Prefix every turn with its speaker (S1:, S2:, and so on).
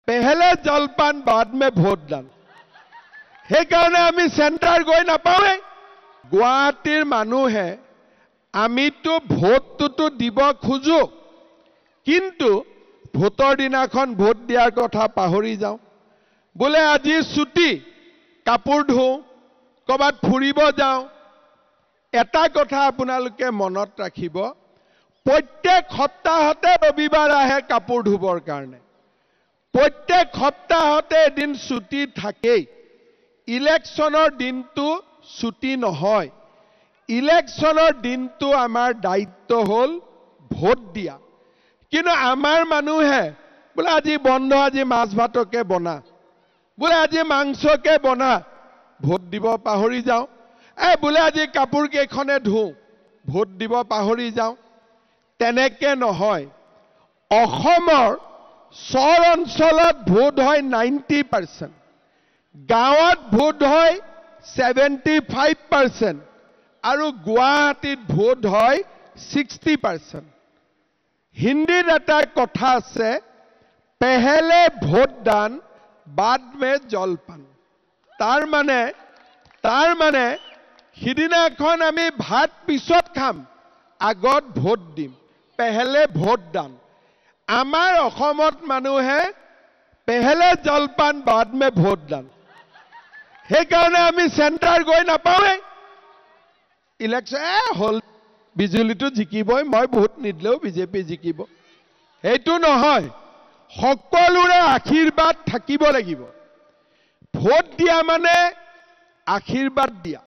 S1: पहले जलपान बाद में भोट दान সেইকাৰণে আমি সেন্টাৰ গৈ নাপাওঁৱে গুৱাহাটীৰ মানুহে আমিতো ভোটটো দিব খুজো কিন্তু ভোটৰ দিনাখন ভোট দিয়াৰ কথা পাহৰি যাওঁ বোলে আজি ছুটি কাপোৰ ধুওঁ কবাত ফুৰিব যাওঁ এটা কথা আপোনালোকে মনত ৰাখিব প্ৰত্যেক সপ্তাহতে ৰবিবাৰ আহে কাপোৰ ধুবৰ কাৰণে প্ৰত্যেক সপ্তাহতে এদিন ছুটি থাকেই ইলেকশনৰ দিনটো ছুটি নহয় ইলেকশনৰ দিনটো আমাৰ দায়িত্ব হল ভোট দিয়া কিন্তু আমাৰ মানুহে বোলে আজি বন্ধ আজি মাছ ভাতকে বনা বোলে আজি মাংসকে বনা ভোট দিব পাহৰি যাওঁ বোলে আজি কাপোৰ কেইখনে ধুওঁ ভোট দিব পাহৰি যাওঁ তেনেকে নহয় অসমৰ চৰ অঞ্চলত ভোট হয় 90% গাঁৱত ভোট হয় 75% আৰু গুৱাহাটীত ভোট হয় 60%। হিন্দীত এটা কথা আছে पहले ভোট দান बाद में জলপান তাৰ মানে সিদিনাখন আমি ভাত পিছত খাম আগত ভোট দিম पहले ভোট দান আমাৰ অসমত মানুহে पहले জলপান बाद में ভোট দান সেইকাৰণে আমি সেন্টাৰ গৈ নাপাওঁৱে ইলেকশন হল বিজুলীটো জিকিবই মই ভোট নিদিলেও বিজেপি জিকিব এইটো নহয় সকলোৰে আশীৰ্বাদ থাকিব লাগিব ভোট দিয়া মানে আশীৰ্বাদ দিয়া